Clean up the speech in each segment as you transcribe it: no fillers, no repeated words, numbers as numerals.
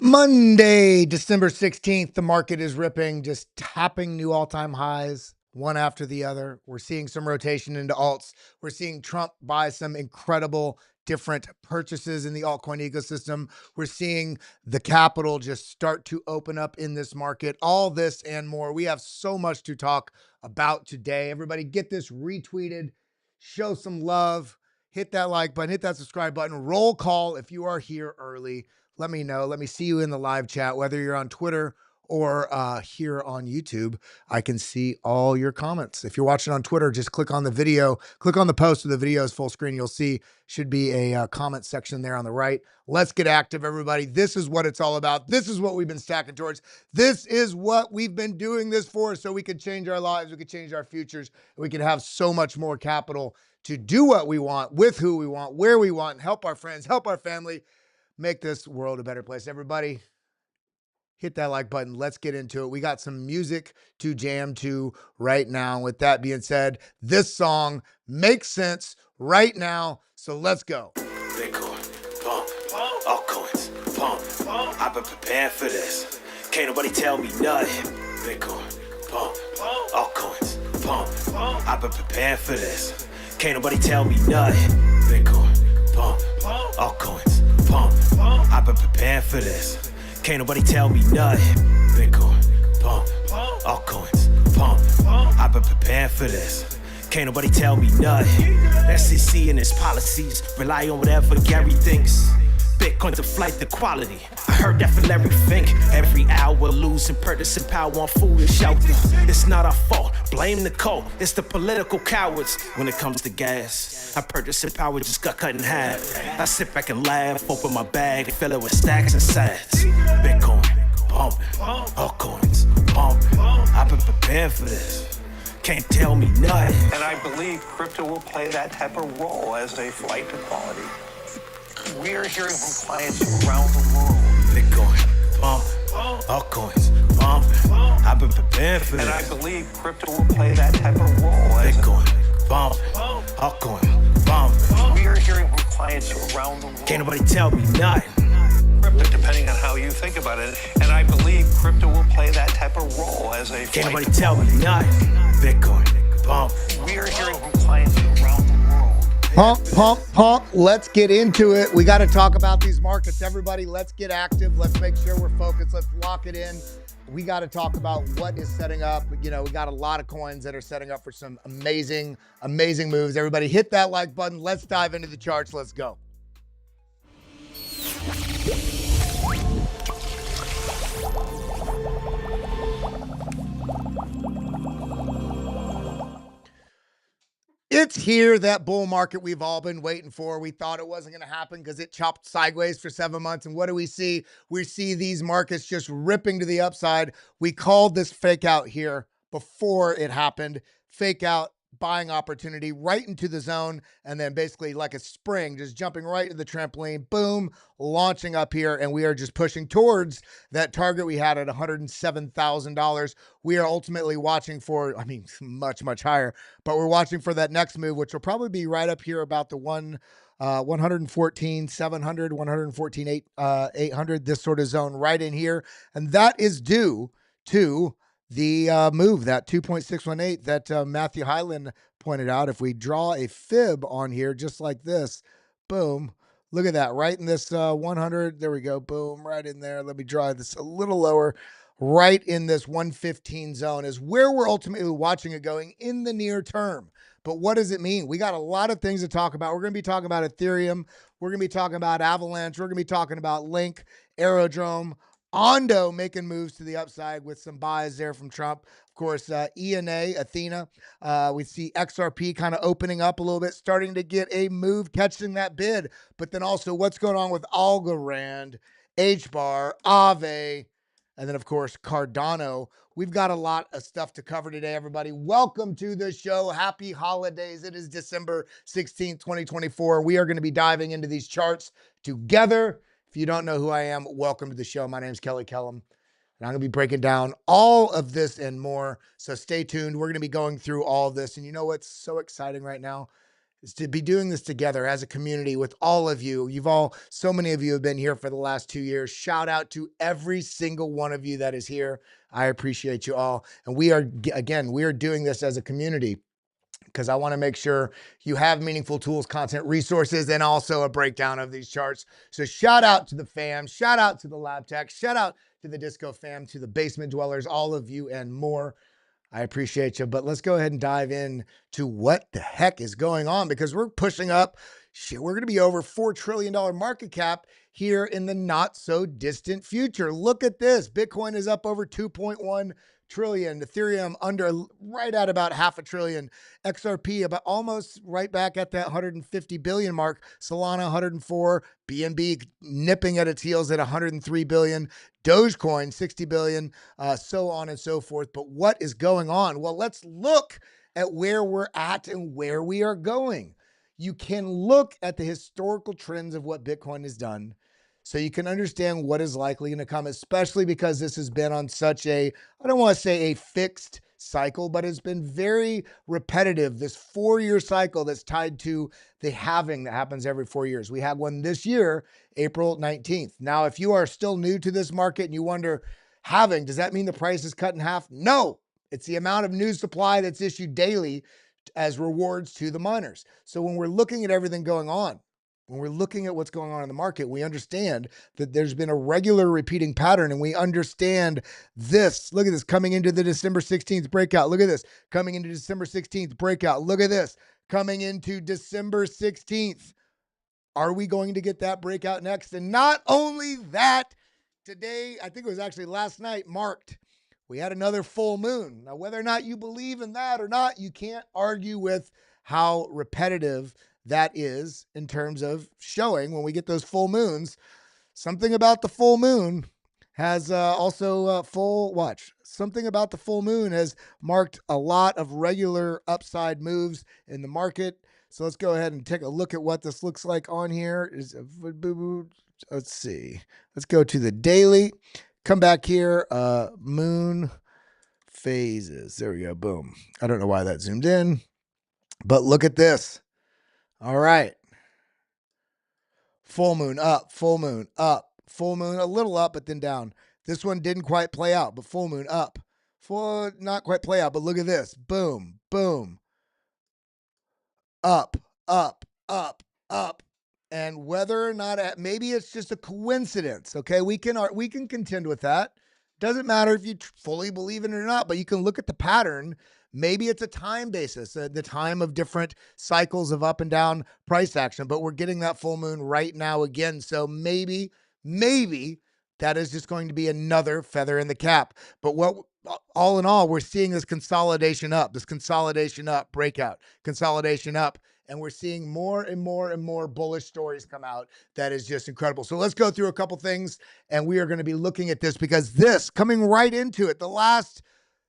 Monday, December 16th, the market is ripping, just tapping new all-time highs, one after the other. We're seeing some rotation into alts. We're seeing Trump buy some incredible different purchases in the altcoin ecosystem. We're seeing the capital just start to open up in this market. All this and more. We have so much to talk about today. Everybody get this retweeted, show some love, hit that like button, hit that subscribe button, roll call if you are here early. Let me know. Let me see you in the live chat, whether you're on Twitter or here on YouTube. I can see all your comments. If you're watching on Twitter, just click on the video, click on the post of the video is full screen. You'll see should be a comment section there on the right. Let's get active, everybody. This is what it's all about. This is what we've been stacking towards. This is what we've been doing this for, so we could change our lives, we could change our futures, and we could have so much more capital to do what we want, with who we want, where we want, and help our friends, help our family, make this world a better place. Everybody, hit that like button. Let's get into it. We got some music to jam to right now. With that being said, this song makes sense right now. So let's go. Bitcoin, pump, altcoins, pump. I've been preparing for this. Can't nobody tell me nothing. Bitcoin, pump, altcoins, pump. I've been preparing for this. Can't nobody tell me nothing. Bitcoin, pump, altcoins, pump. I've been preparing for this. Can't nobody tell me nothing. Bitcoin, pump, altcoins, pump. I've been preparing for this. Can't nobody tell me nothing. SEC and its policies rely on whatever Gary thinks. Bitcoin's a flight to quality. I heard that from Larry Fink. Every hour losing purchasing power on food and shelter. It's not our fault. Blame the coal. It's the political cowards when it comes to gas. Our purchasing power just got cut in half. I sit back and laugh, open my bag, fill it with stacks and sats. Bitcoin, pumping, altcoins, pumping. I've been preparing for this. Can't tell me nothing. And I believe crypto will play that type of role as a flight to quality. We are hearing from clients around the world. Bitcoin, pump, altcoins, pumping. I've been preparing for this. And I believe crypto will play that type of role as Bitcoin, pump, altcoin, pump. we are hearing from clients around the world. Can't nobody tell me nothing. Crypto, depending on how you think about it. And I believe crypto will play that type of role as a Can't flight nobody to tell me nothing. Bitcoin, pump. We are hearing from clients around the world. Pump, pump, pump. Let's get into it. We got to talk about these markets. Everybody, let's get active. Let's make sure we're focused. Let's lock it in. We got to talk about what is setting up. You know, we got a lot of coins that are setting up for some amazing, amazing moves. Everybody hit that like button. Let's dive into the charts. Let's go. It's here, that bull market we've all been waiting for. We thought it wasn't going to happen because it chopped sideways for 7 months. And what do we see? We see these markets just ripping to the upside. We called this fake out here before it happened. Fake out, buying opportunity right into the zone. And then basically like a spring, just jumping right to the trampoline, boom, launching up here. And we are just pushing towards that target we had at $107,000. We are ultimately watching for, I mean, much, much higher, but we're watching for that next move, which will probably be right up here about the 114,700, 114,800, this sort of zone right in here. And that is due to the move, that 2.618 that Matthew Hyland pointed out. If we draw a fib on here, just like this, boom, look at that, right in this 100, there we go, boom, right in there. Let me draw this a little lower. Right in this 115 zone is where we're ultimately watching it going in the near term. But what does it mean? We got a lot of things to talk about. We're going to be talking about Ethereum. We're going to be talking about Avalanche. We're going to be talking about Link, Aerodrome, ONDO making moves to the upside with some buys there from Trump. Of course, ENA, Athena. We see XRP kind of opening up a little bit, starting to get a move, catching that bid. But then also what's going on with ALGO, HBAR, AVAX, and then, of course, Cardano. We've got a lot of stuff to cover today, everybody. Welcome to the show. Happy holidays. It is December 16th, 2024. We are going to be diving into these charts together. If you don't know who I am, welcome to the show. My name is Kellam, and I'm going to be breaking down all of this and more. So stay tuned. We're going to be going through all of this. And you know what's so exciting right now is to be doing this together as a community with all of you. So many of you have been here for the last 2 years. Shout out to every single one of you that is here. I appreciate you all. And we are doing this as a community because I want to make sure you have meaningful tools, content, resources, and also a breakdown of these charts. So shout out to the fam, shout out to the lab tech, shout out to the disco fam, to the basement dwellers, all of you and more. I appreciate you, but let's go ahead and dive in to what the heck is going on, because we're pushing up. We're going to be over $4 trillion market cap here in the not so distant future. Look at this. Bitcoin is up over 2.1 trillion. Ethereum right at about $500 billion. XRP about almost right back at that 150 billion mark. Solana 104. BNB nipping at its heels at 103 billion. Dogecoin 60 billion. So on and so forth. But what is going on? Well, let's look at where we're at and where we are going. You can look at the historical trends of what Bitcoin has done, so you can understand what is likely going to come, especially because this has been on such I don't want to say a fixed cycle, but it's been very repetitive. This 4-year cycle that's tied to the halving that happens every 4 years. We had one this year, April 19th. Now, if you are still new to this market and you wonder, halving, does that mean the price is cut in half? No, it's the amount of new supply that's issued daily as rewards to the miners. So when we're looking at everything going on, when we're looking at what's going on in the market, we understand that there's been a regular repeating pattern, and we understand this. Look at this coming into the December 16th breakout. Look at this coming into December 16th breakout. Look at this coming into December 16th. Are we going to get that breakout next? And not only that, today, I think it was actually last night, marked. We had another full moon. Now, whether or not you believe in that or not, you can't argue with how repetitive that is in terms of showing when we get those full moons. Something about the full moon has something about the full moon has marked a lot of regular upside moves in the market. So let's go ahead and take a look at what this looks like on here. Let's see. Let's go to the daily. Come back here. Moon phases. There we go. Boom. I don't know why that zoomed in, but look at this. All right. Full moon up, full moon up, full moon a little up, but then down. This one didn't quite play out, but full moon up. Full, not quite play out, but look at this. Boom, boom. Up, up, up, up. And whether or not, maybe it's just a coincidence, okay? We can contend with that. Doesn't matter if you fully believe in it or not, but you can look at the pattern. Maybe it's a time basis, the time of different cycles of up and down price action, but we're getting that full moon right now again. So maybe that is just going to be another feather in the cap. But all in all, we're seeing this consolidation up, breakout, consolidation up. And we're seeing more and more and more bullish stories come out. That is just incredible. So let's go through a couple things, and we are going to be looking at this because this coming right into it, the last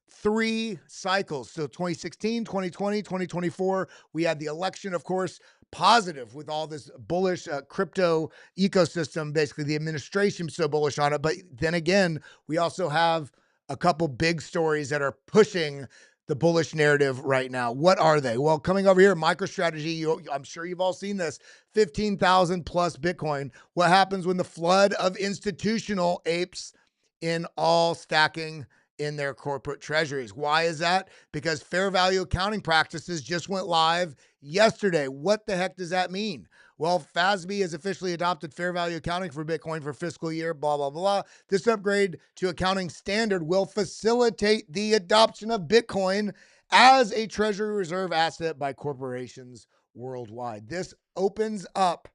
3 cycles. So 2016, 2020, 2024, we had the election, of course, positive with all this bullish crypto ecosystem. Basically, the administration so bullish on it. But then again, we also have a couple big stories that are pushing the bullish narrative right now. What are they? Well, coming over here, MicroStrategy, I'm sure you've all seen this, 15,000 plus Bitcoin. What happens when the flood of institutional apes in all stacking in their corporate treasuries? Why is that? Because fair value accounting practices just went live yesterday. What the heck does that mean? Well, FASB has officially adopted fair value accounting for Bitcoin for fiscal year, blah, blah, blah. This upgrade to accounting standard will facilitate the adoption of Bitcoin as a treasury reserve asset by corporations worldwide. This opens up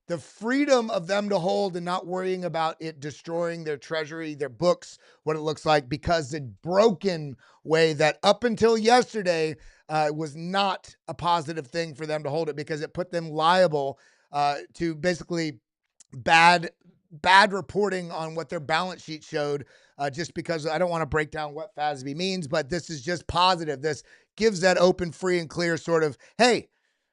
the freedom of them to hold and not worrying about it destroying their treasury, their books, what it looks like, because the broken way that up until yesterday was not a positive thing for them to hold it, because it put them liable to basically bad reporting on what their balance sheet showed, just because I don't want to break down what FASB means, but this is just positive. This gives that open, free, and clear sort of, hey,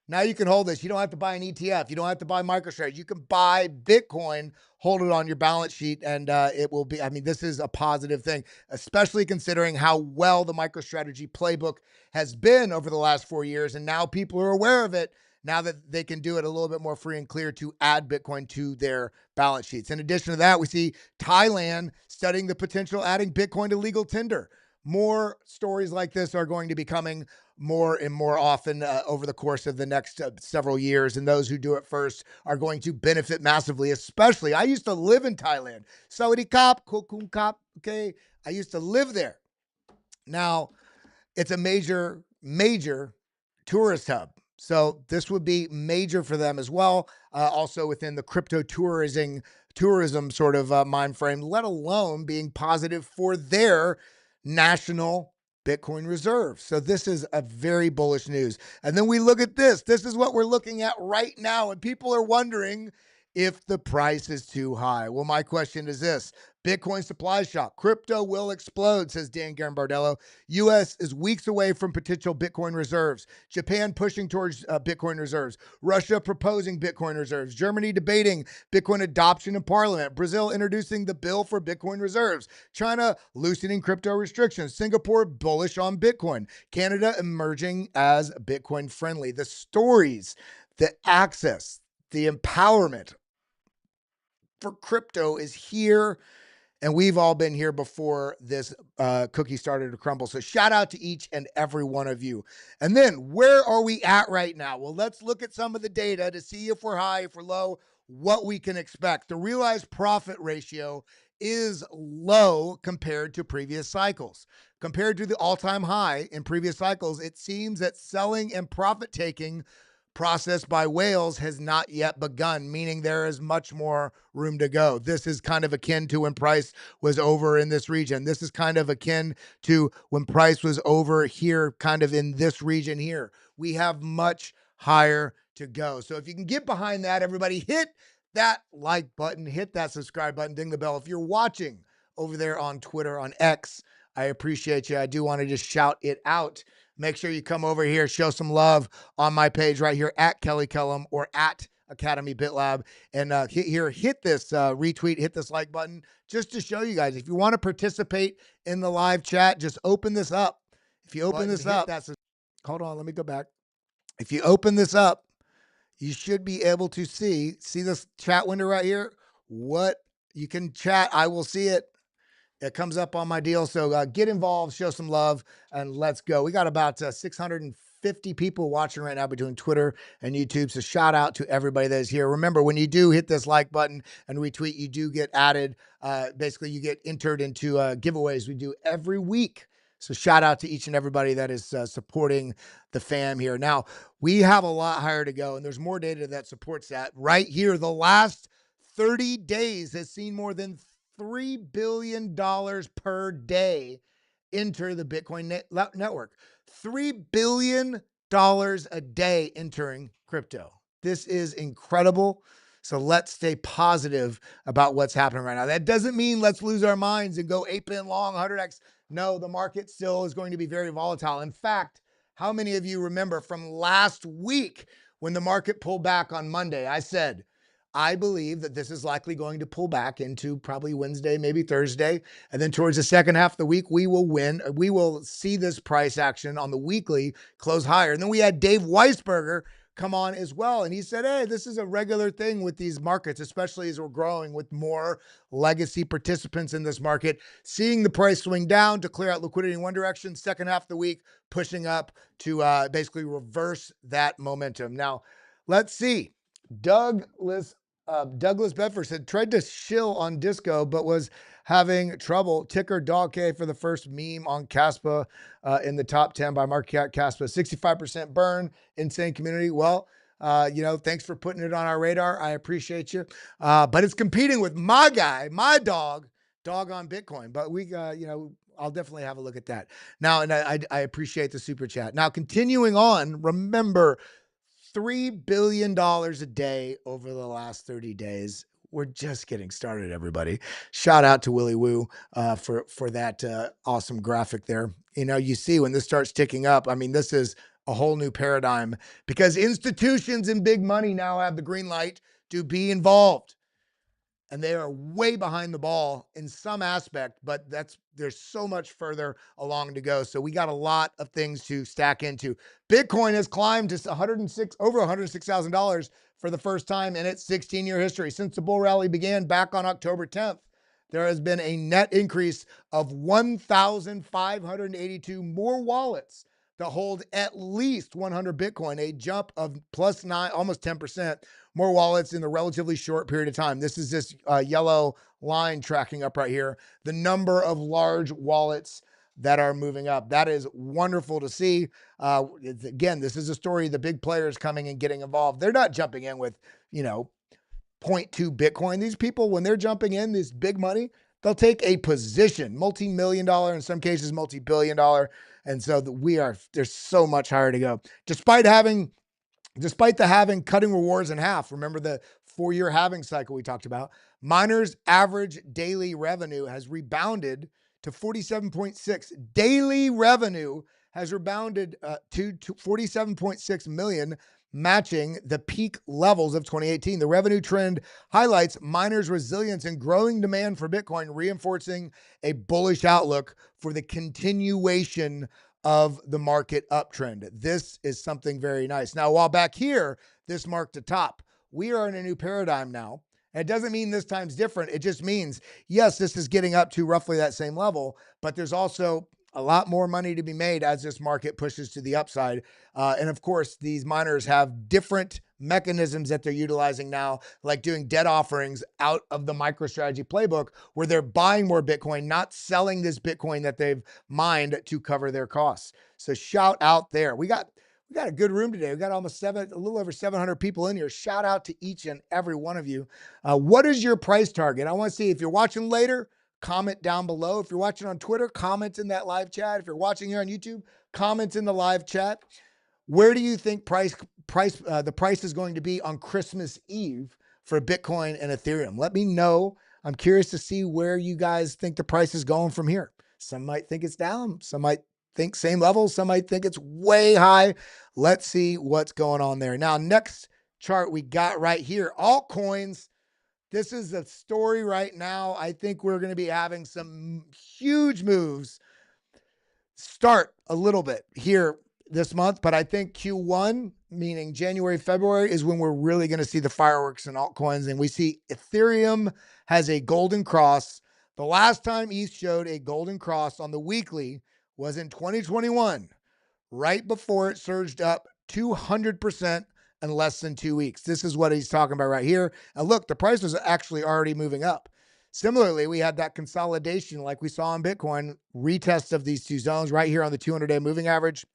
now you can hold this. You don't have to buy an ETF. You don't have to buy MicroStrategy. You can buy Bitcoin, hold it on your balance sheet, and it will be, I mean, this is a positive thing, especially considering how well the MicroStrategy playbook has been over the last 4 years. And now people are aware of it. now that they can do it a little bit more free and clear to add Bitcoin to their balance sheets. In addition to that, we see Thailand studying the potential adding Bitcoin to legal tender. More stories like this are going to be coming more and more often over the course of the next several years. And those who do it first are going to benefit massively, especially. I used to live in Thailand. Sawadee Kap, Kokun Kap, okay? I used to live there. Now, it's a major tourist hub. So this would be major for them as well. Also within the crypto tourism sort of mind frame, let alone being positive for their national Bitcoin reserves. So this is a very bullish news. And then we look at this. This is what we're looking at right now. And people are wondering if the price is too high. Well, my question is this. Bitcoin supply shock. Crypto will explode, says Dan Gambardello. U.S. is weeks away from potential Bitcoin reserves. Japan pushing towards Bitcoin reserves. Russia proposing Bitcoin reserves. Germany debating Bitcoin adoption in parliament. Brazil introducing the bill for Bitcoin reserves. China loosening crypto restrictions. Singapore bullish on Bitcoin. Canada emerging as Bitcoin friendly. The stories, the access, the empowerment for crypto is here. And we've all been here before this cookie started to crumble. So shout out to each and every one of you. And then where are we at right now? Well, let's look at some of the data to see if we're high, if we're low, what we can expect. The realized profit ratio is low compared to previous cycles. Compared to the all-time high in previous cycles, it seems that selling and profit taking process by whales has not yet begun, meaning there is much more room to go. This is kind of akin to when price was over in this region. This is kind of akin to when price was over here, kind of in this region here. We have much higher to go. So if you can get behind that, everybody, hit that like button, hit that subscribe button, ding the bell. If you're watching over there on Twitter, on X, I appreciate you. I do want to just shout it out. Make sure you come over here, show some love on my page right here at Kelly Kellam or at Academy BitLab. And hit this retweet, hit this like button just to show you guys. If you want to participate in the live chat, just open this up. If you open this up, hold on, let me go back. If you open this up, you should be able to see this chat window right here. What you can chat, I will see it. It comes up on my deal. So get involved, show some love, and let's go. We got about 650 people watching right now between Twitter and YouTube. So shout out to everybody that is here. Remember, when you do hit this like button and retweet, you do get added. Basically, you get entered into giveaways we do every week. So shout out to each and everybody that is supporting the fam here. Now, we have a lot higher to go, and there's more data that supports that. Right here, the last 30 days has seen more than $3 billion per day enter the Bitcoin network. $3 billion a day entering crypto. This is incredible. So let's stay positive about what's happening right now. That doesn't mean let's lose our minds and go 8-pin long 100x. No, the market still is going to be very volatile. In fact, how many of you remember from last week when the market pulled back on Monday? I said, I believe that this is likely going to pull back into probably Wednesday, maybe Thursday. And then towards the second half of the week, we will win. We will see this price action on the weekly close higher. And then we had Dave Weisberger come on as well. And he said, hey, this is a regular thing with these markets, especially as we're growing with more legacy participants in this market, seeing the price swing down to clear out liquidity in one direction, second half of the week, pushing up to basically reverse that momentum. Now, let's see. Douglas Bedford said, tried to shill on Disco, but was having trouble. Ticker Dog K for the first meme on Caspa in the top 10 by market cap. Caspa, 65% burn, insane community. Well, thanks for putting it on our radar. I appreciate you. But it's competing with my guy, my dog on Bitcoin. But we, I'll definitely have a look at that. Now, and I appreciate the super chat. Now, continuing on, remember, $3 billion a day over the last 30 days. We're just getting started, everybody. Shout out to Willie Woo for that awesome graphic there. You see when this starts ticking up, I mean, this is a whole new paradigm because institutions and big money now have the green light to be involved. and they are way behind the ball in some aspect, but there's so much further along to go. So we got a lot of things to stack into. Bitcoin has climbed to over $106,000 for the first time in its 16-year history. Since the bull rally began back on October 10th, there has been a net increase of 1,582 more wallets that hold at least 100 Bitcoin, a jump of plus 9, almost 10% more wallets in the relatively short period of time. This is this yellow line tracking up right here, the number of large wallets that are moving up. That is wonderful to see. Again, this is a story of the big players coming and getting involved. They're not jumping in with, 0.2 Bitcoin. These people, when they're jumping in this big money, they'll take a position, multi-million dollar, in some cases, multi-billion dollar. And so there's so much higher to go. Despite the halving cutting rewards in half, remember the 4-year halving cycle we talked about, miners' average daily revenue has rebounded to 47.6. Daily revenue has rebounded to 47.6 million, matching the peak levels of 2018. The revenue trend highlights miners' resilience and growing demand for Bitcoin, reinforcing a bullish outlook for the continuation of the market uptrend. This is something very nice. Now, while back here, this marked a top, we are in a new paradigm now. And it doesn't mean this time's different. It just means, yes, this is getting up to roughly that same level, but there's also a lot more money to be made as this market pushes to the upside. And of course, these miners have different mechanisms that they're utilizing now, like doing debt offerings out of the MicroStrategy playbook, where they're buying more Bitcoin, not selling this Bitcoin that they've mined to cover their costs. So shout out there. We got a good room today. We got a little over 700 people in here. Shout out to each and every one of you. What is your price target? I want to see, if you're watching later, comment down below. If you're watching on Twitter, comment in that live chat. If you're watching here on YouTube, comment in the live chat. Where do you think the price is going to be on Christmas Eve for Bitcoin and Ethereum? Let me know. I'm curious to see where you guys think the price is going from here. Some might think it's down. Some might think same level. Some might think it's way high. Let's see what's going on there. Now, next chart we got right here, altcoins. This is the story right now. I think we're going to be having some huge moves start a little bit here this month, but I think Q1, meaning January, February, is when we're really going to see the fireworks in altcoins. And we see Ethereum has a golden cross. The last time ETH showed a golden cross on the weekly was in 2021, right before it surged up 200% in less than 2 weeks. This is what he's talking about right here. And look, the price was actually already moving up. Similarly, we had that consolidation like we saw in Bitcoin, retest of these two zones right here on the 200-day moving average.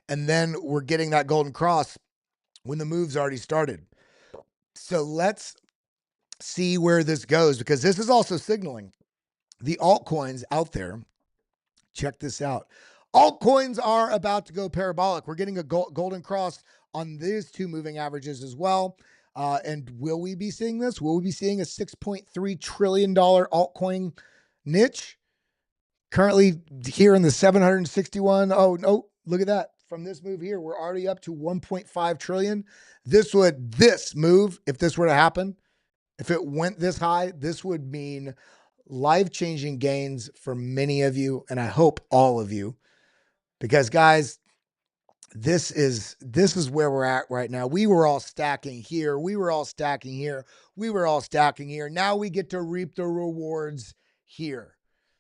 And then we're getting that golden cross when the move's already started. So let's see where this goes, because this is also signaling the altcoins out there. Check this out. Altcoins are about to go parabolic. We're getting a golden cross on these two moving averages as well. And will we be seeing this? Will we be seeing a $6.3 trillion altcoin niche? Currently here in the 761. Oh, no, look at that. From this move here, we're already up to 1.5 trillion. This move, if this were to happen, if it went this high, this would mean life-changing gains for many of you, and I hope all of you, because guys, this is where we're at right now. We were all stacking here. We were all stacking here. We were all stacking here. Now we get to reap the rewards here.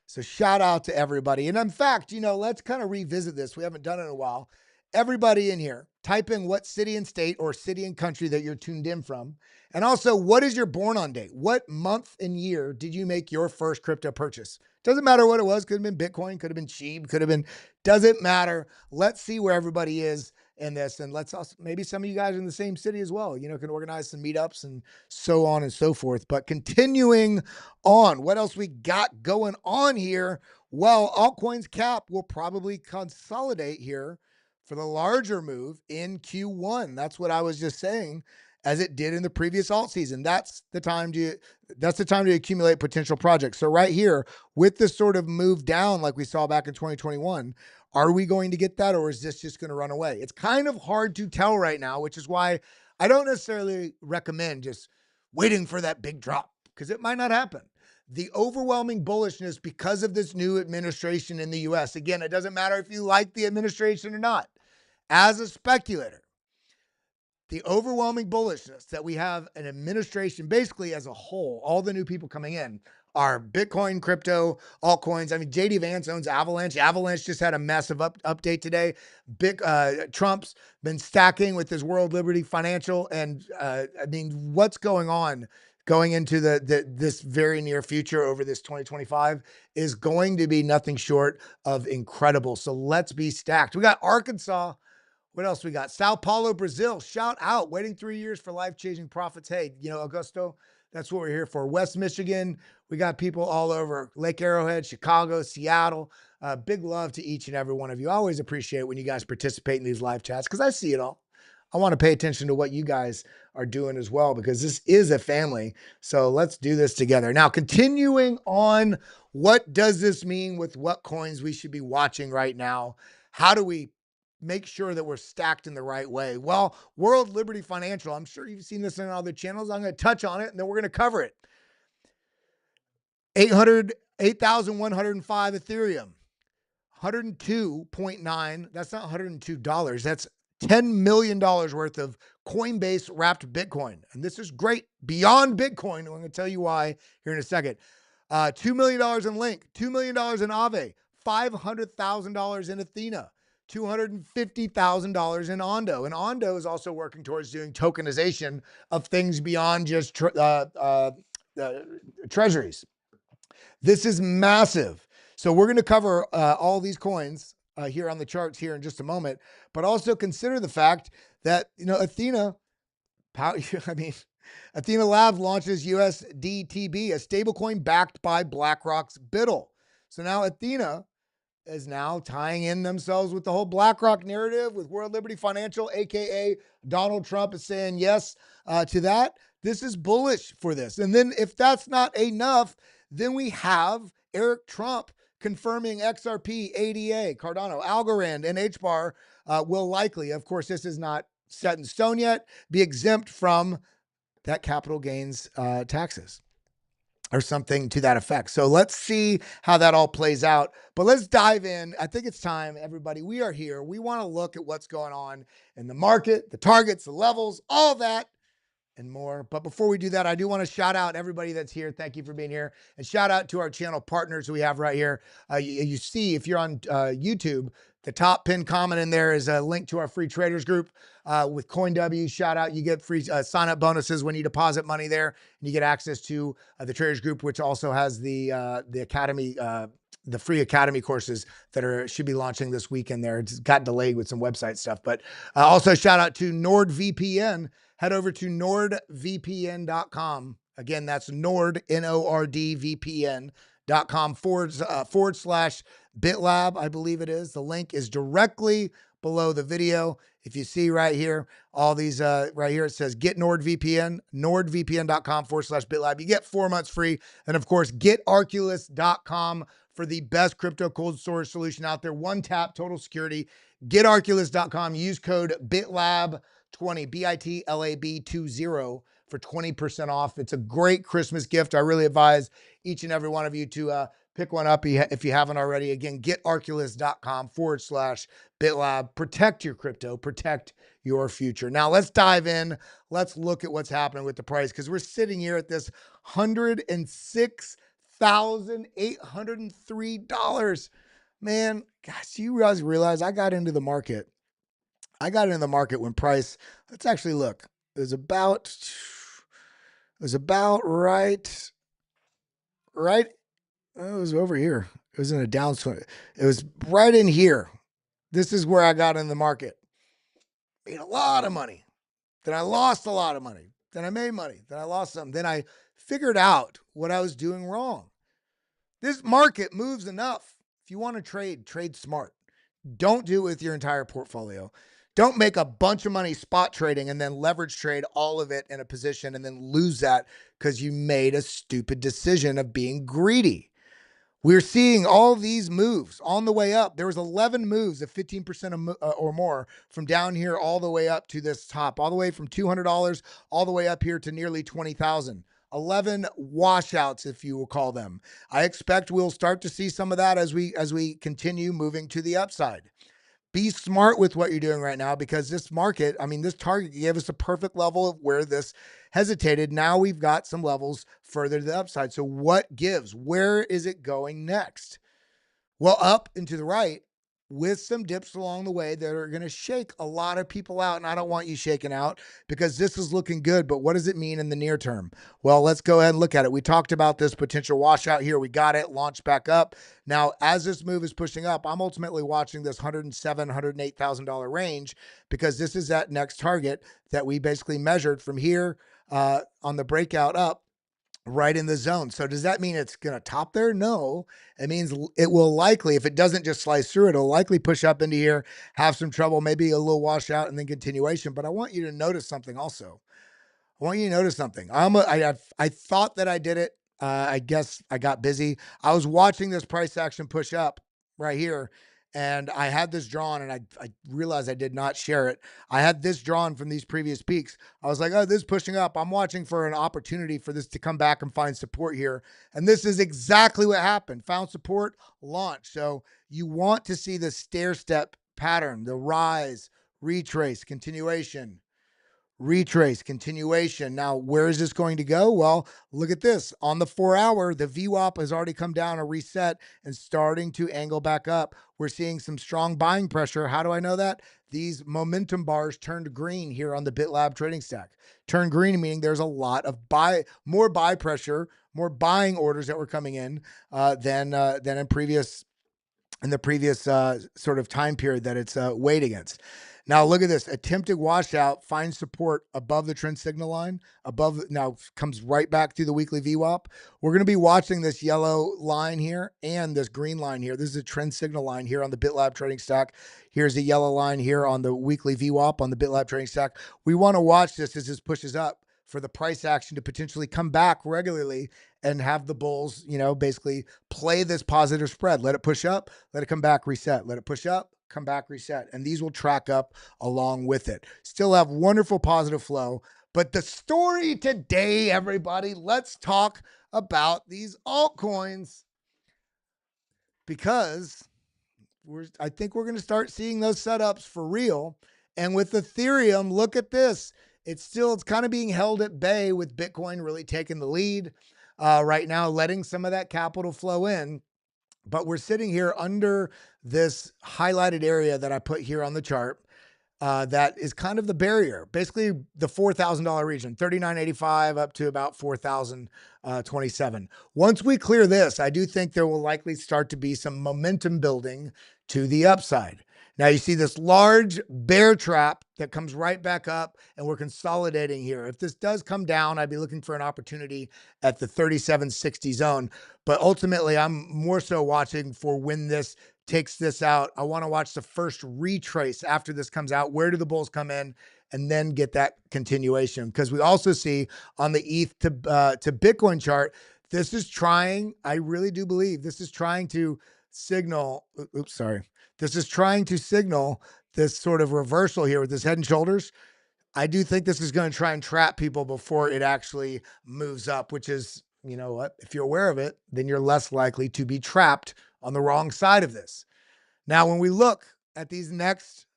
So shout out to everybody. And in fact, let's kind of revisit this. We haven't done it in a while. Everybody in here, type in what city and state or city and country that you're tuned in from. And also, what is your born on date? What month and year did you make your first crypto purchase? Doesn't matter what it was. Could have been Bitcoin, could have been SHIB, could have been, doesn't matter. Let's see where everybody is in this. And let's also, maybe some of you guys are in the same city as well, can organize some meetups and so on and so forth. But continuing on, what else we got going on here? Well, altcoins cap will probably consolidate here for the larger move in Q1. That's what I was just saying, as it did in the previous alt season. That's the time to accumulate potential projects. So right here, with this sort of move down like we saw back in 2021, are we going to get that, or is this just going to run away? It's kind of hard to tell right now, which is why I don't necessarily recommend just waiting for that big drop. because it might not happen. The overwhelming bullishness because of this new administration in the US. Again, it doesn't matter if you like the administration or not. As a speculator, the overwhelming bullishness that we have an administration basically as a whole, all the new people coming in are Bitcoin, crypto, altcoins. I mean, JD Vance owns Avalanche. Avalanche just had a massive update today. Trump's been stacking with his World Liberty Financial. And I mean, what's going on going into this very near future over this 2025 is going to be nothing short of incredible. So let's be stacked. We got Arkansas. What else we got? Sao Paulo, Brazil. Shout out. Waiting 3 years for life-changing profits. Hey, you know, Augusto, that's what we're here for. West Michigan. We got people all over. Lake Arrowhead, Chicago, Seattle. Big love to each and every one of you. I always appreciate when you guys participate in these live chats because I see it all. I want to pay attention to what you guys are doing as well because this is a family. So let's do this together. Now, continuing on, what does this mean with what coins we should be watching right now? How do we make sure that we're stacked in the right way? Well, World Liberty Financial, I'm sure you've seen this on other channels. I'm going to touch on it and then we're going to cover it. 8,105 Ethereum, 102.9. That's not $102. That's $10 million worth of Coinbase wrapped Bitcoin. And this is great beyond Bitcoin. I'm going to tell you why here in a second. $2 million in Link, $2 million in AAVE, $500,000 in Athena, $250,000 in ONDO. And ONDO is also working towards doing tokenization of things beyond just treasuries. This is massive. So we're going to cover all these coins here on the charts here in just a moment, but also consider the fact that, you know, Athena Labs launches USDTB, a stablecoin backed by BlackRock's BitL. So now Athena is now tying in themselves with the whole BlackRock narrative with World Liberty Financial, aka Donald Trump is saying yes to that. This is bullish for this. And then if that's not enough, then we have Eric Trump confirming XRP, ADA, Cardano, Algorand, and HBAR will likely, of course, this is not set in stone yet, be exempt from that capital gains taxes or something to that effect. So let's see how that all plays out. But let's dive in. I think it's time, everybody. We are here. We want to look at what's going on in the market, the targets, the levels, all that and more. But before we do that, I do want to shout out everybody that's here. Thank you for being here. And shout out to our channel partners we have right here. You see, if you're on YouTube, the top pinned comment in there is a link to our free traders group with CoinW. Shout out. You get free sign-up bonuses when you deposit money there. And you get access to the traders group, which also has the academy, the free academy courses that should be launching this weekend there. It's got delayed with some website stuff. But also shout out to NordVPN. Head over to nordvpn.com. Again, that's Nord, NORDVPN.com / BitLab, I believe it is. The link is directly below the video. If you see right here, all these right here, it says get NordVPN, nordvpn.com / BitLab. You get 4 months free. And of course, getarculus.com for the best crypto cold storage solution out there. One tap, total security. Getarculus.com. Use code BitLab20, BITLAB20 for 20% off. It's a great Christmas gift. I really advise each and every one of you to pick one up if you haven't already. Again, getarculus.com / BitLab. Protect your crypto, protect your future. Now let's dive in. Let's look at what's happening with the price because we're sitting here at this $106,803. Man, gosh, you guys realize I got into the market. When price, let's actually look. It was about right. It was over here. It was in a downswing. It was right in here. This is where I got in the market. Made a lot of money. Then I lost a lot of money. Then I made money. Then I lost some. Then I figured out what I was doing wrong. This market moves enough. If you want to trade smart. Don't do it with your entire portfolio. Don't make a bunch of money spot trading and then leverage trade all of it in a position and then lose that because you made a stupid decision of being greedy. We're seeing all these moves on the way up. There was 11 moves of 15% or more from down here all the way up to this top, all the way from $200 all the way up here to nearly 20,000. 11 washouts, if you will call them. I expect we'll start to see some of that as we continue moving to the upside. Be smart with what you're doing right now, because this market, I mean, this target gave us a perfect level of where this hesitated. Now we've got some levels further to the upside. So what gives? Where is it going next? Well, up and to the right, with some dips along the way that are going to shake a lot of people out. And I don't want you shaken out, because this is looking good. But what does it mean in the near term? Well, let's go ahead and look at it. We talked about this potential washout here. We got it launched back up. Now, as this move is pushing up, I'm ultimately watching this $107,000, $108,000 range, because this is that next target that we basically measured from here on the breakout up, right in the zone. So does that mean it's going to top there? No, it means it will likely, if it doesn't just slice through, it'll likely push up into here, have some trouble, maybe a little washout, and then continuation. But I want you to notice something also. I want you to notice something. I thought that I did it. I guess I got busy. I was watching this price action push up right here, and I had this drawn, and I realized I did not share it. I had this drawn from these previous peaks. I was like, oh, this is pushing up. I'm watching for an opportunity for this to come back and find support here. And this is exactly what happened. Found support, launch. So you want to see the stair step pattern, the rise, retrace, continuation, retrace, continuation. Now, where is this going to go? Well, look at this. On the 4-hour, the VWAP has already come down, a reset, and starting to angle back up. We're seeing some strong buying pressure. How do I know that? These momentum bars turned green here on the BitLab trading stack. Turned green meaning there's a lot of more buy pressure, more buying orders that were coming in than in the previous sort of time period that it's weighed against. Now look at this, attempted washout, finds support above the trend signal line, now comes right back through the weekly VWAP. We're going to be watching this yellow line here and this green line here. This is a trend signal line here on the BitLab trading stack. Here's a yellow line here on the weekly VWAP on the BitLab trading stack. We want to watch this as this pushes up for the price action to potentially come back regularly and have the bulls, basically play this positive spread. Let it push up, let it come back, reset. Let it push up, come back, reset. And these will track up along with it. Still have wonderful positive flow. But the story today, everybody, let's talk about these altcoins, because I think we're going to start seeing those setups for real. And with Ethereum, look at this. It's kind of being held at bay, with Bitcoin really taking the lead right now, letting some of that capital flow in. But we're sitting here under this highlighted area that I put here on the chart. That is kind of the barrier, basically the $4,000 region, $39.85 up to about $4,027. Once we clear this, I do think there will likely start to be some momentum building to the upside. Now you see this large bear trap that comes right back up, and we're consolidating here. If this does come down, I'd be looking for an opportunity at the 3760 zone. But ultimately, I'm more so watching for when this takes this out. I want to watch the first retrace after this comes out. Where do the bulls come in? And then get that continuation. Because we also see on the ETH to Bitcoin chart, this is trying, I really do believe this is trying to signal, this is trying to signal this sort of reversal here with this head and shoulders. I do think this is going to try and trap people before it actually moves up, which is, you know what, if you're aware of it, then you're less likely to be trapped on the wrong side of this. Now, when we look at these next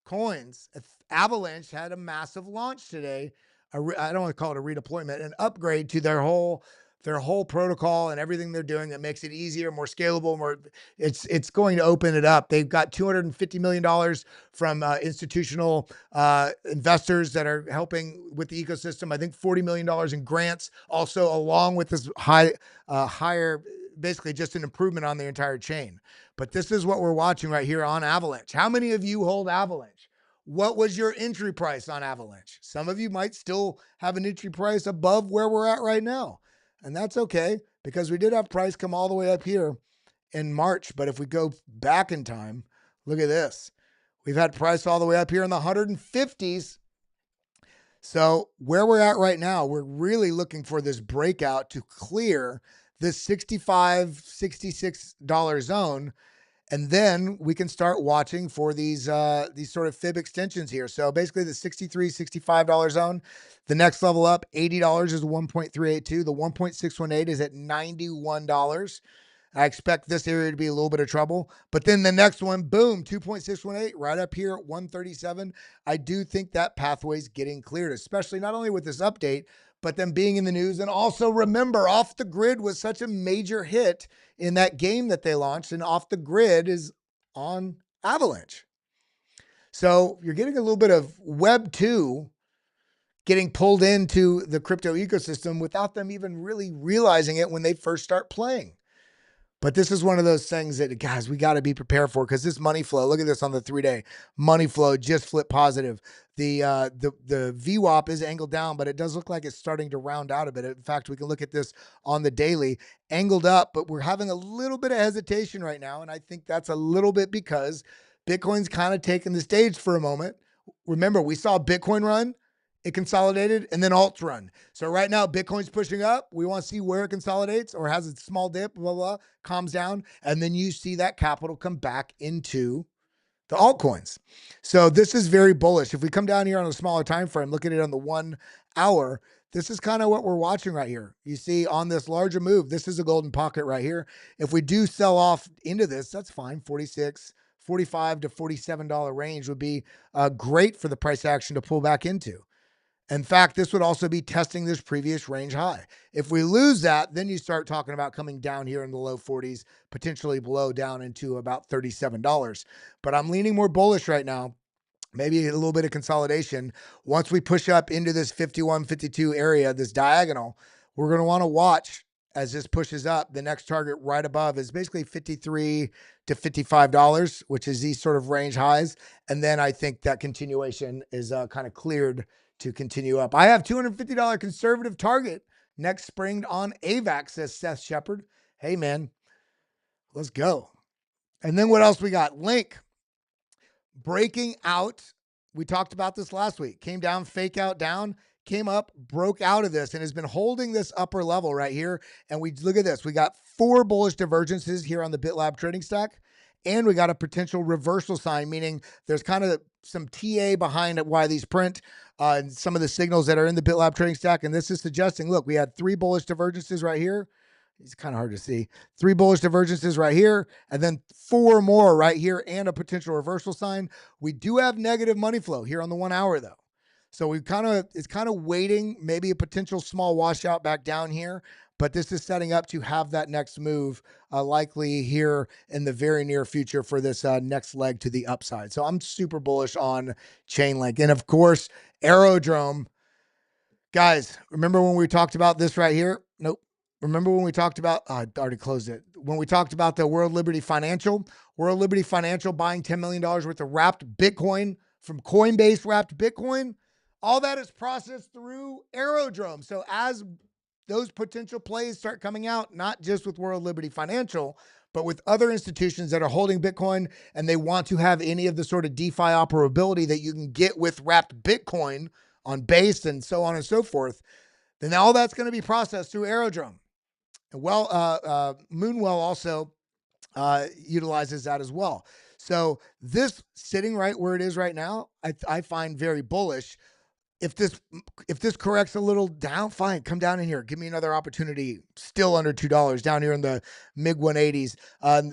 coins, Avalanche had a massive launch today. I don't want to call it a redeployment, an upgrade to their whole protocol and everything they're doing that makes it easier, more scalable, it's going to open it up. They've got $250 million from institutional investors that are helping with the ecosystem. I think $40 million in grants also, along with this higher, basically just an improvement on the entire chain. But this is what we're watching right here on Avalanche. How many of you hold Avalanche? What was your entry price on Avalanche? Some of you might still have an entry price above where we're at right now. And that's okay, because we did have price come all the way up here in March. But if we go back in time, look at this. We've had price all the way up here in the 150s. So where we're at right now, we're really looking for this breakout to clear this $65, $66 zone. And then we can start watching for these sort of fib extensions here. So basically the $63, $65 zone, the next level up, $80 is 1.382. The 1.618 is at $91. I expect this area to be a little bit of trouble. But then the next one, boom, 2.618, right up here at 137. I do think that pathway's getting cleared, especially not only with this update, but them being in the news. And also remember, Off the Grid was such a major hit in that game that they launched, and Off the Grid is on Avalanche. So you're getting a little bit of Web 2 getting pulled into the crypto ecosystem without them even really realizing it when they first start playing. But this is one of those things that, guys, we got to be prepared for, because this money flow, look at this on the 3-day. Money flow just flipped positive. The VWAP is angled down, but it does look like it's starting to round out a bit. In fact, we can look at this on the daily, angled up, but we're having a little bit of hesitation right now. And I think that's a little bit because Bitcoin's kind of taking the stage for a moment. Remember, we saw Bitcoin run, it consolidated, and then alts run. So right now, Bitcoin's pushing up. We want to see where it consolidates or has a small dip, blah, blah, calms down. And then you see that capital come back into the altcoins. So this is very bullish. If we come down here on a smaller time frame, look at it on the 1 hour, this is kind of what we're watching right here. You see on this larger move, this is a golden pocket right here. If we do sell off into this, that's fine. $45 to $47 range would be great for the price action to pull back into. In fact, this would also be testing this previous range high. If we lose that, then you start talking about coming down here in the low 40s, potentially below down into about $37. But I'm leaning more bullish right now. Maybe a little bit of consolidation. Once we push up into this 51, 52 area, this diagonal, we're going to want to watch as this pushes up. The next target right above is basically $53 to $55, which is these sort of range highs. And then I think that continuation is kind of cleared to continue up. I have $250 conservative target next spring on AVAX, says Seth Shepard. Hey, man, let's go. And then what else we got? Link breaking out. We talked about this last week. Came down, fake out down, came up, broke out of this, and has been holding this upper level right here. And we look at this. We got 4 bullish divergences here on the BitLab trading stack. And we got a potential reversal sign, meaning there's kind of some TA behind why these print and some of the signals that are in the BitLab trading stack. And this is suggesting, look, we had 3 bullish divergences right here. It's kind of hard to see. 3 bullish divergences right here, and then 4 more right here, and a potential reversal sign. We do have negative money flow here on the 1 hour, though. So it's kind of waiting, maybe a potential small washout back down here. But this is setting up to have that next move likely here in the very near future for this next leg to the upside. So I'm super bullish on Chainlink. And of course, Aerodrome. Guys, remember when we talked about this right here? Nope. Remember when we talked about, I already closed it. When we talked about the World Liberty Financial buying $10 million worth of wrapped Bitcoin from Coinbase wrapped Bitcoin, all that is processed through Aerodrome. So as those potential plays start coming out, not just with World Liberty Financial, but with other institutions that are holding Bitcoin and they want to have any of the sort of DeFi operability that you can get with wrapped Bitcoin on Base and so on and so forth, then all that's going to be processed through Aerodrome. And Moonwell also utilizes that as well. So this sitting right where it is right now, I find very bullish. If this corrects a little down, fine, come down in here. Give me another opportunity, still under $2 down here in the mid 180s.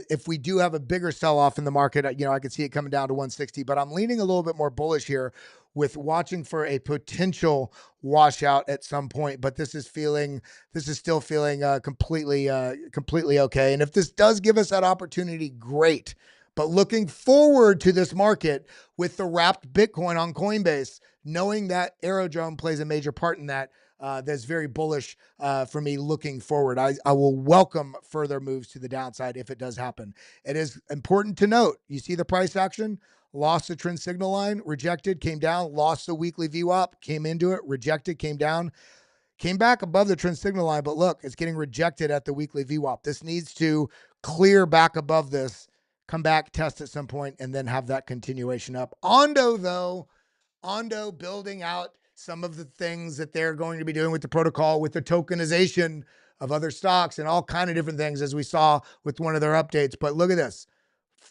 If we do have a bigger sell-off in the market, I could see it coming down to 160, but I'm leaning a little bit more bullish here with watching for a potential washout at some point. But this is still feeling completely okay. And if this does give us that opportunity, great. But looking forward to this market with the wrapped Bitcoin on Coinbase, knowing that Aerodrome plays a major part in that, that's very bullish for me looking forward. I will welcome further moves to the downside if it does happen. It is important to note, you see the price action, lost the trend signal line, rejected, came down, lost the weekly VWAP, came into it, rejected, came down, came back above the trend signal line, but look, it's getting rejected at the weekly VWAP. This needs to clear back above this, come back, test at some point, and then have that continuation up. ONDO, though, ONDO building out some of the things that they're going to be doing with the protocol, with the tokenization of other stocks and all kind of different things, as we saw with one of their updates. But look at this.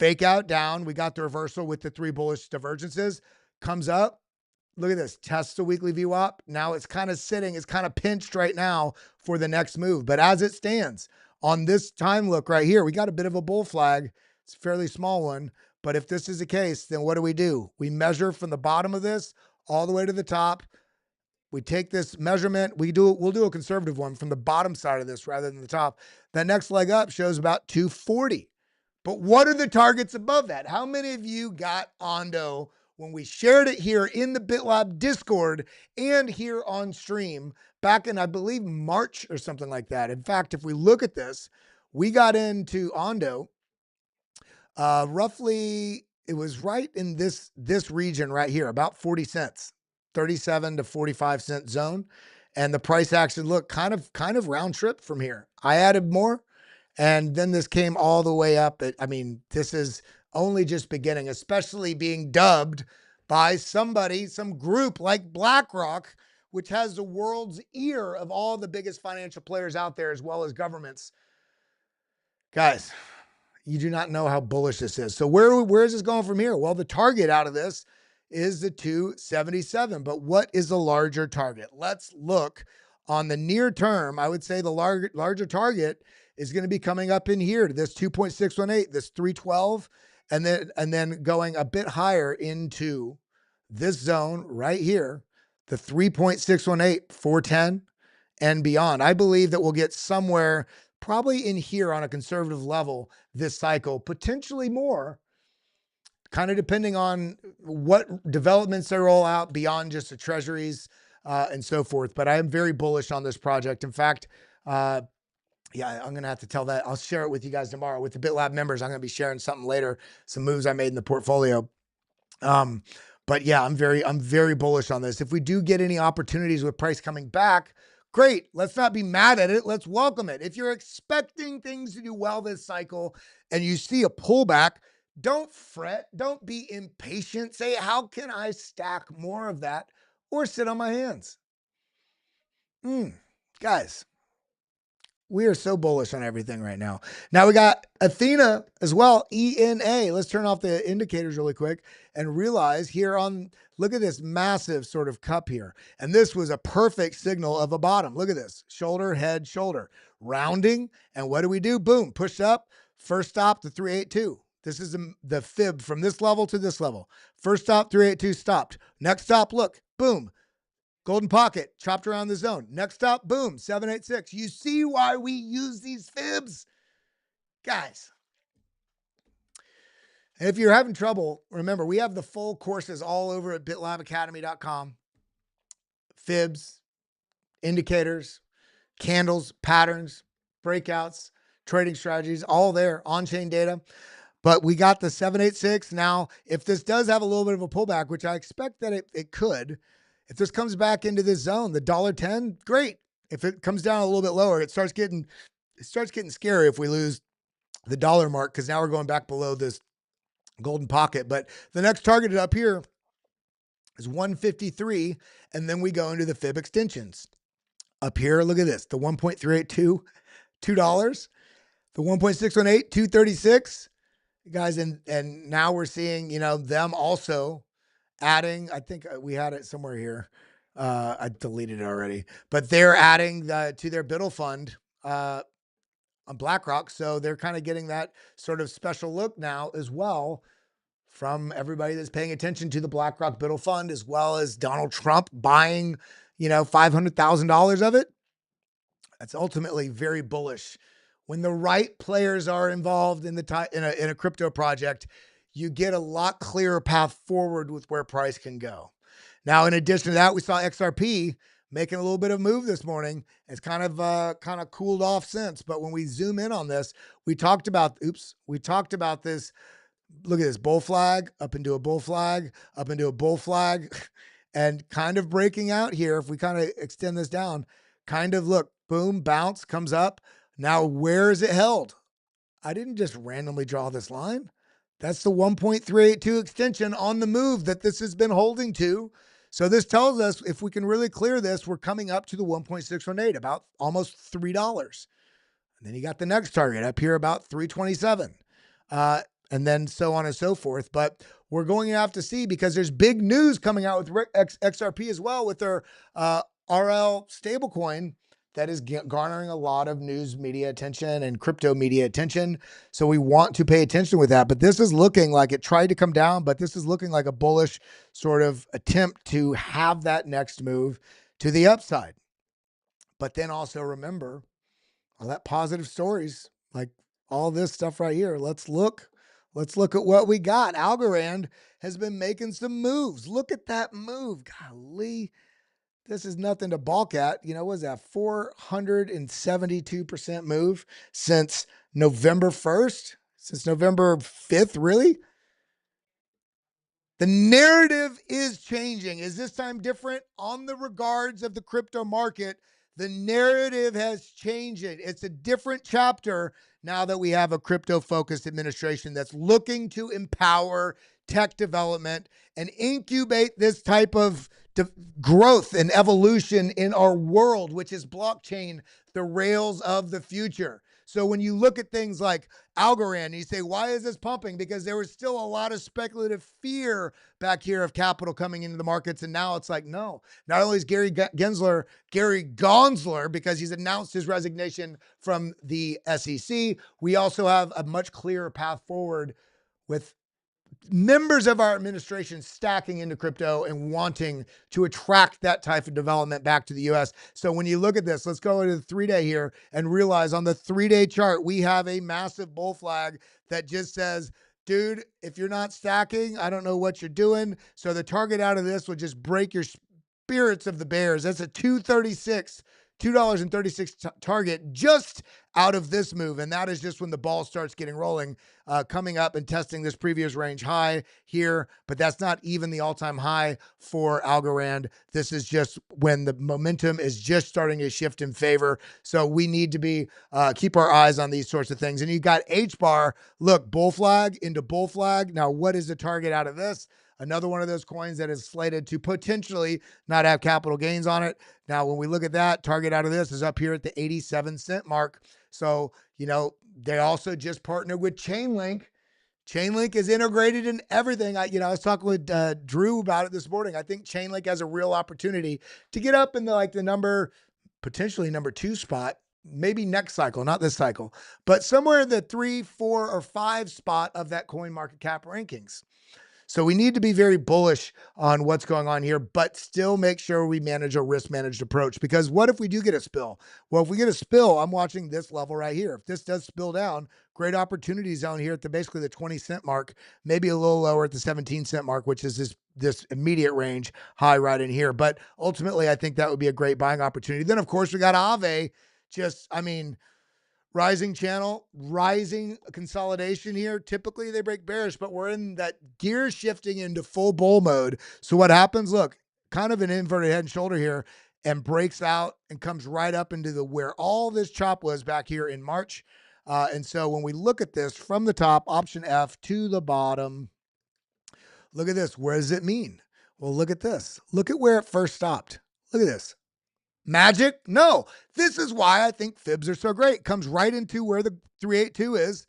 fake out down. We got the reversal with the 3 bullish divergences. Comes up. Look at this. Tests the weekly VWAP. Now it's kind of sitting. It's kind of pinched right now for the next move. But as it stands on this time look right here, we got a bit of a bull flag. It's a fairly small one. But if this is the case, then what do? We measure from the bottom of this all the way to the top. We take this measurement. We'll do a conservative one from the bottom side of this rather than the top. That next leg up shows about 240. But what are the targets above that? How many of you got ONDO when we shared it here in the BitLab Discord and here on stream back in, I believe, March or something like that? In fact, if we look at this, we got into ONDO roughly, it was right in this region right here, about 40 cents, 37 to 45 cent zone. And the price action looked kind of round trip from here. I added more. And then this came all the way up. I mean, this is only just beginning, especially being dubbed by some group like BlackRock, which has the world's ear of all the biggest financial players out there, as well as governments. Guys, you do not know how bullish this is. So where is this going from here? Well, the target out of this is the 277. But what is the larger target? Let's look on the near term. I would say the larger target is going to be coming up in here to this 2.618, this 312, and then going a bit higher into this zone right here, the 3.618, 410 and beyond. I believe that we'll get somewhere probably in here on a conservative level this cycle, potentially more, kind of depending on what developments they roll out beyond just the treasuries and so forth. But I am very bullish on this project. In fact, yeah, I'm going to have to tell that. I'll share it with you guys tomorrow with the BitLab members. I'm going to be sharing something later, some moves I made in the portfolio. But yeah, I'm very bullish on this. If we do get any opportunities with price coming back, great. Let's not be mad at it. Let's welcome it. If you're expecting things to do well this cycle and you see a pullback, don't fret. Don't be impatient. Say, how can I stack more of that or sit on my hands? Guys, we are so bullish on everything right now. Now we got Athena as well, ENA. Let's turn off the indicators really quick and realize here on, look at this massive sort of cup here. And this was a perfect signal of a bottom. Look at this, shoulder, head, shoulder, rounding. And what do? Boom, push up, first stop to 382. This is the fib from this level to this level. First stop, 382 stopped. Next stop, look, boom. Golden pocket, chopped around the zone. Next stop, boom, 786. You see why we use these fibs? Guys, if you're having trouble, remember, we have the full courses all over at bitlabacademy.com. Fibs, indicators, candles, patterns, breakouts, trading strategies, all there, on-chain data. But we got the 786. Now, if this does have a little bit of a pullback, which I expect that it could, if this comes back into this zone, the $1.10, great. If it comes down a little bit lower, it starts getting scary if we lose the dollar mark, because now we're going back below this golden pocket. But the next target up here is 153, and then we go into the fib extensions. Up here, look at this, the 1.382, $2, the 1.618, 236. Guys, and now we're seeing, them also adding, I think we had it somewhere here. I deleted it already, but they're adding to their BIDL fund on BlackRock. So they're kind of getting that sort of special look now as well from everybody that's paying attention to the BlackRock BIDL fund, as well as Donald Trump buying, $500,000 of it. That's ultimately very bullish. When the right players are involved in a crypto project, you get a lot clearer path forward with where price can go. Now, in addition to that, we saw XRP making a little bit of move this morning. It's kind of cooled off since. But when we zoom in on this, we talked about this. Look at this, bull flag, up into a bull flag, up into a bull flag, and kind of breaking out here. If we kind of extend this down, kind of look, boom, bounce, comes up. Now, where is it held? I didn't just randomly draw this line. That's the 1.382 extension on the move that this has been holding to. So this tells us if we can really clear this, we're coming up to the 1.618, about almost $3. And then you got the next target up here about 327. and then so on and so forth. But we're going to have to see, because there's big news coming out with XRP as well, with their RL stablecoin that is garnering a lot of news media attention and crypto media attention. So we want to pay attention with that. But this is looking like it tried to come down, but this is looking like a bullish sort of attempt to have that next move to the upside. But then also remember all that positive stories, like all this stuff right here. Let's look at what we got. Algorand has been making some moves. Look at that move. Golly. This is nothing to balk at. You know, what was that? 472% move since November 1st, since November 5th, really? The narrative is changing. Is this time different? On the regards of the crypto market, the narrative has changed. It's a different chapter now that we have a crypto-focused administration that's looking to empower tech development and incubate this type of growth and evolution in our world, which is blockchain, the rails of the future. So when you look at things like Algorand, you say, why is this pumping? Because there was still a lot of speculative fear back here of capital coming into the markets. And now it's like, no, not only is Gary Gensler, because he's announced his resignation from the SEC, we also have a much clearer path forward with members of our administration stacking into crypto and wanting to attract that type of development back to the US. So when you look at this, let's go to the 3-day here and realize on the 3-day chart, we have a massive bull flag that just says, dude, if you're not stacking, I don't know what you're doing. So the target out of this will just break your spirits of the bears. That's a $2.36 target just out of this move. And that is just when the ball starts getting rolling, coming up and testing this previous range high here. But that's not even the all-time high for Algorand. This is just when the momentum is just starting to shift in favor. So we need to be keep our eyes on these sorts of things. And you got HBAR, look, bull flag into bull flag. Now, what is the target out of this? Another one of those coins that is slated to potentially not have capital gains on it. Now, when we look at that, target out of this is up here at the 87-cent mark. So, you know, they also just partnered with Chainlink. Chainlink is integrated in everything. I was talking with Drew about it this morning. I think Chainlink has a real opportunity to get up in the potentially number 2 spot, maybe next cycle, not this cycle, but somewhere in the 3, 4, or 5 spot of that coin market cap rankings. So we need to be very bullish on what's going on here, but still make sure we manage a risk-managed approach. Because what if we do get a spill? Well, if we get a spill, I'm watching this level right here. If this does spill down, great opportunity zone here at basically the 20-cent mark, maybe a little lower at the 17-cent mark, which is this immediate range high right in here. But ultimately, I think that would be a great buying opportunity. Then, of course, we got AAVE. Rising channel, rising consolidation here. Typically they break bearish, but we're in that gear shifting into full bull mode. So what happens? Look, kind of an inverted head and shoulder here, and breaks out and comes right up into where all this chop was back here in March. And so when we look at this from the top, option F to the bottom, look at this. Where does it mean? Well, look at this. Look at where it first stopped. Look at this. Magic? No. This is why I think fibs are so great. Comes right into where the 382 is.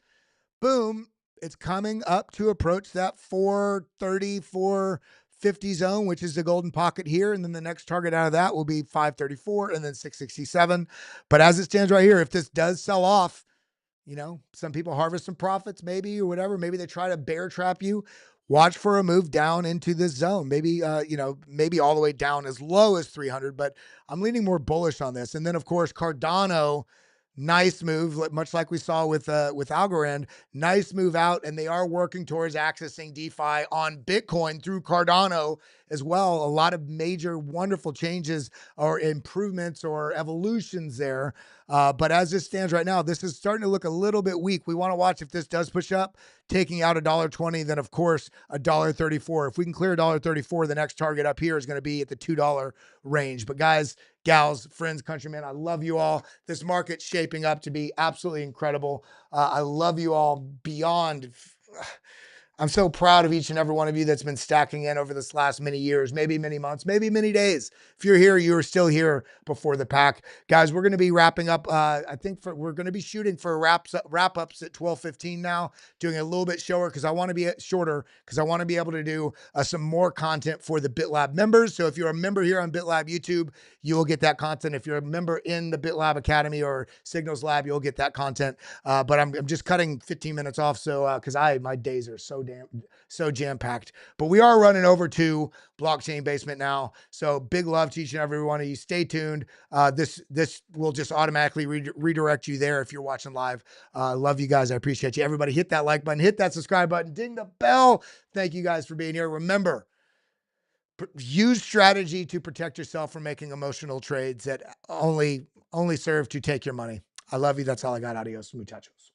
Boom. It's coming up to approach that 430, 450 zone, which is the golden pocket here. And then the next target out of that will be 534 and then 667. But as it stands right here, if this does sell off, some people harvest some profits maybe or whatever. Maybe they try to bear trap you. Watch for a move down into this zone. Maybe, maybe all the way down as low as 300, but I'm leaning more bullish on this. And then, of course, Cardano, nice move, much like we saw with Algorand, nice move out. And they are working towards accessing DeFi on Bitcoin through Cardano as well. A lot of major, wonderful changes or improvements or evolutions there. But as this stands right now, this is starting to look a little bit weak. We want to watch if this does push up, taking out $1.20, then of course $1.34. If we can clear $1.34, the next target up here is going to be at the $2 range. But guys, gals, friends, countrymen, I love you all. This market's shaping up to be absolutely incredible. I love you all beyond. I'm so proud of each and every one of you that's been stacking in over this last many years, maybe many months, maybe many days. If you're here, you are still here before the pack. Guys, we're going to be wrapping up. I think we're going to be shooting for wrap-ups at 12:15 now, doing a little bit shorter because I want to be able to do some more content for the BitLab members. So if you're a member here on BitLab YouTube, you will get that content. If you're a member in the BitLab Academy or Signals Lab, you'll get that content. But I'm just cutting 15 minutes off, so because my days are so jam-packed. But we are running over to Blockchain Basement now. So big love to each and every one of you. Stay tuned. This will just automatically redirect you there if you're watching live. Love you guys. I appreciate you. Everybody hit that like button, hit that subscribe button, ding the bell. Thank you guys for being here. Remember, use strategy to protect yourself from making emotional trades that only serve to take your money. I love you. That's all I got. Adios, muchachos.